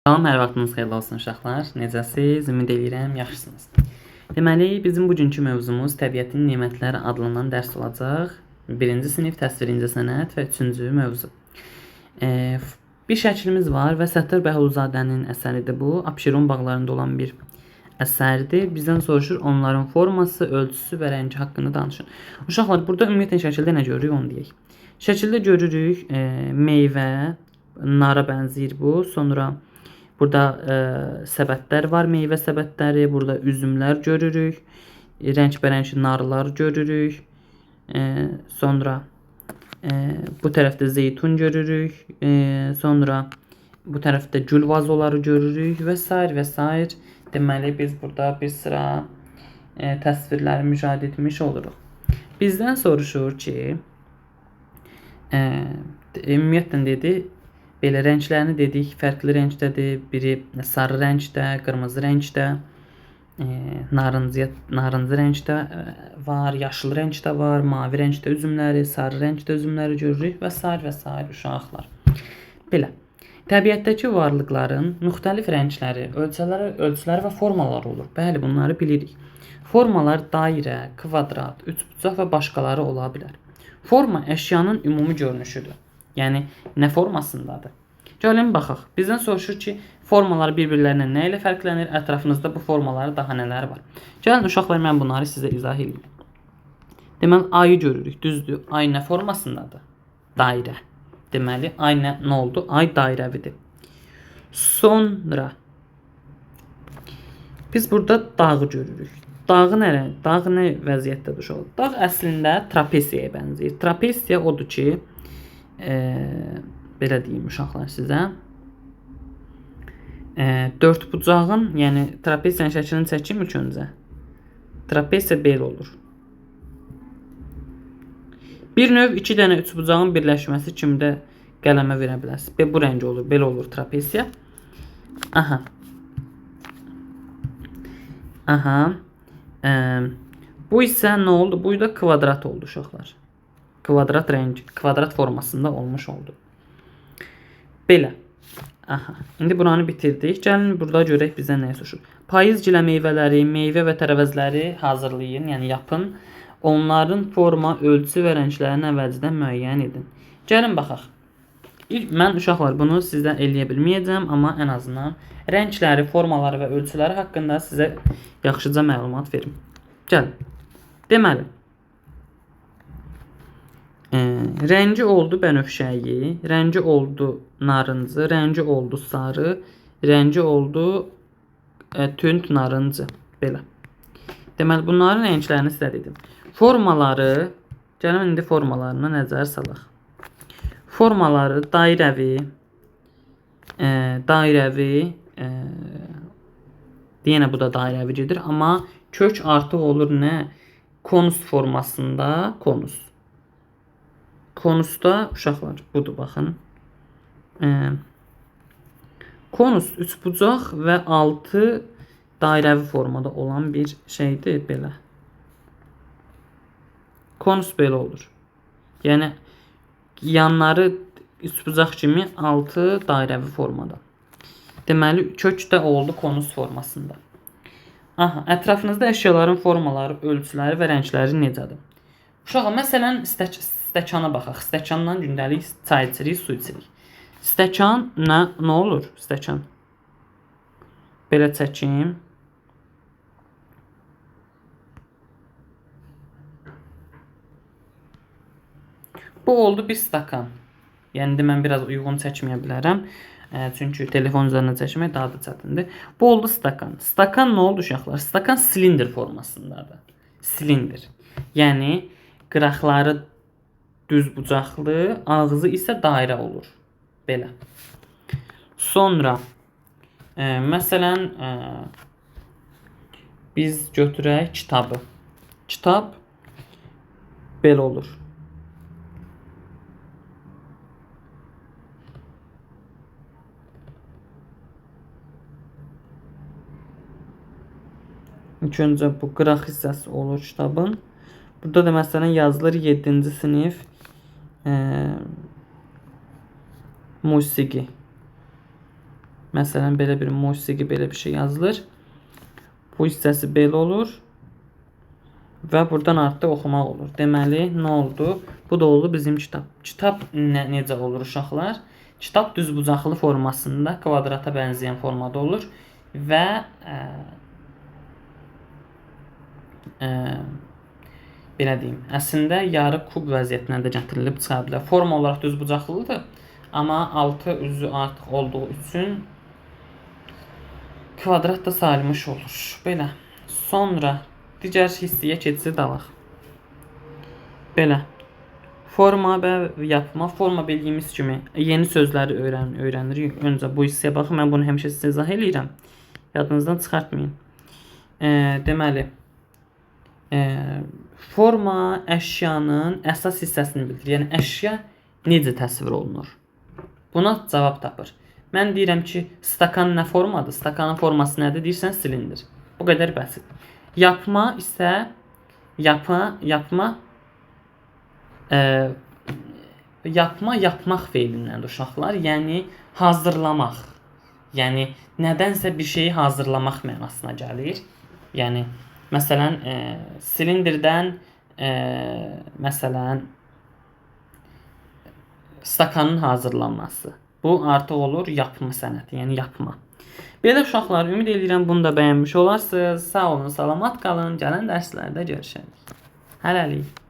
Salam, hər vaxtınız xeyirli olsun uşaqlar. Necəsiz? Ümid edirəm yaxşısınız. Deməli, bizim bugünkü mövzumuz təbiətin nemətləri adlanan dərs olacaq. 1-ci sinif təsvir incəsənət və 3-cü mövzu. Bir şəklimiz var və Səttar Bəhulzadənin əsəridir bu. Abşeron bağlarında olan bir əsərdir. Bizdən soruşur, onların forması, ölçüsü və rəngi haqqında danışın. Uşaqlar, burada ümumiyyətlə şəkildə nə görürük onu deyək. Şəkildə görürük meyvə, nara bənzəyir bu. Sonra burada səbətlər var, meyvə səbətləri. Burada üzümlər görürük. Rəngbərəng narlar görürük. Sonra bu tərəfdə zeytun görürük. Sonra bu tərəfdə gül vazoları görürük və s. Deməli, biz burada bir sıra təsvirləri müşahidə etmiş oluruq. Bizdən soruşur ki, ümumiyyətlə dedi, belə rənglərini dedik, fərqli rəngdədir. Biri sarı rəngdə, qırmızı rəngdə, narıncı rəngdə var, yaşıl rəngdə var, mavi rəngdə üzümləri, sarı rəngdə üzümləri görürük və s. uşaqlar. Belə. Təbiətdəki varlıqların müxtəlif rəngləri, ölçüləri və formaları olur. Bəli, bunları bilirik. Formalar dairə, kvadrat, üçbucaq və başqaları ola bilər. Forma əşyanın ümumi görünüşüdür. Yəni, nə formasındadır? Gəlin baxaq. Bizdən soruşur ki, formalar bir-birlərindən nə ilə fərqlənir? Ətrafınızda bu formaları daha nələr var? Gəlin uşaqlar, mən bunları sizə izah edeyim. Deməli, ayı görürük, düzdür. Ay nə formasındadır? Dairə. Deməli, ay nə oldu? Ay dairəvidir. Sonra biz burada dağı görürük. Dağ nə vəziyyətdədir uşaqlar? Dağ əslində trapesiyaya bənzəyir. Trapesiya odur ki, belə deyim uşaqlar sizə. Dördbucağın, yəni trapesiyanın şəklini çəkim ilk öncə. Trapesiya belə olur. Bir növ iki dənə üçbucağın birləşməsi kimdə qələmə verə bilərsiniz. Bu rəng olur, belə olur trapesiya. Aha. Bu isə nə oldu? Bu da kvadrat oldu uşaqlar. Kvadrat rəngi, kvadrat formasında olmuş oldu. Belə. Aha. İndi buranı bitirdik. Gəlin burada görək bizdən nə soruşur. Payız gilə meyvələri, meyvə və tərəvəzləri hazırlayın, yəni yapın. Onların forma, ölçü və rənglərini əvvəlcədən müəyyən edin. Gəlin baxaq. Mən uşaqlar bunu sizdən eləyə bilməyəcəm, amma ən azından rəngləri, formaları və ölçüləri haqqında sizə yaxşıca məlumat verim. Gəlin. Deməli, rəngi oldu bənövşəyi, rəngi oldu narıncı, rəngi oldu sarı, rəngi oldu tünd narıncı. Belə. Deməli, bunların rənglərini sizə dedim. Formaları, gəlin indi formalarına nəzər salaq. Formaları dairəvi, yenə bu da dairəvi gedir, amma kök artıq olur nə? Konus formasında, konus. Konusda uşaqlar budur, baxın. Konus üçbucaq və altı dairəvi formada olan bir şeydir, belə. Konus belə olur. Yəni, yanları üçbucaq kimi altı dairəvi formada. Deməli, kök də oldu konus formasında. Aha, ətrafınızda əşyaların formaları, ölçüləri və rəngləri necədir? Uşaqlar, məsələn, stəkana baxaq. Stəkandan gündəlik çay içirik, su içirik. Stəkan nə olur? Stəkan. Belə çəkim. Bu oldu bir stakan. Yəni, mən biraz uyğun çəkməyə bilərəm. Çünki telefon üzərində çəkmək daha da çətindir. Bu oldu stakan. Stakan nə oldu uşaqlar? Stakan silindir formasındadır. Silindir. Yəni, qıraqları düz bucaqlı, ağzı isə dairə olur. Belə. Sonra, məsələn, biz götürək kitabı. Kitab belə olur. İlk öncə bu qıraq hissəsi olur kitabın. Burada da məsələn yazılır 7-ci sinif musiqi. Məsələn, belə bir musiqi, belə bir şey yazılır. Bu hissəsi belə olur. Və buradan artıq oxumaq olur. Deməli, nə oldu? Bu da oldu bizim kitab. Kitab necə olur uşaqlar? Kitab düzbucaqlı formasında, kvadrata bənzəyən formada olur və belə deyim, əslində yarı kub vəziyyətinə də gətirilib çıxa bilər. Forma olaraq düzbucaqlıdır, amma altı üzü artıq olduğu üçün kvadrat da sayılmış olur. Belə. Sonra digər hissəyə keçid alaq. Belə. Forma və yapma. Forma bildiyimiz kimi yeni sözləri öyrənirik. Öncə bu hissəyə baxın. Mən bunu həmişə sizə izah eləyirəm. Yadınızdan çıxartmayın. Deməli, forma əşyanın əsas hissəsini bildirir. Yəni, əşya necə təsvir olunur? Buna cavab tapır. Mən deyirəm ki, stakan nə formadır? Stakanın forması nədir? Deyirsən, silindir. Bu qədər bəsit. Yapma isə yapmaq feilindəndir uşaqlar. Yəni, hazırlamaq. Yəni, nədənsə bir şeyi hazırlamaq mənasına gəlir. Yəni, məsələn, silindirdən, məsələn, stakanın hazırlanması. Bu artıq olur yapma sənəti, yəni yapma. Belə uşaqlar, ümid edirəm bunu da bəyənmiş olarsınız. Sağ olun, salamat qalın. Gələn dərslərdə görüşərik. Hələlik.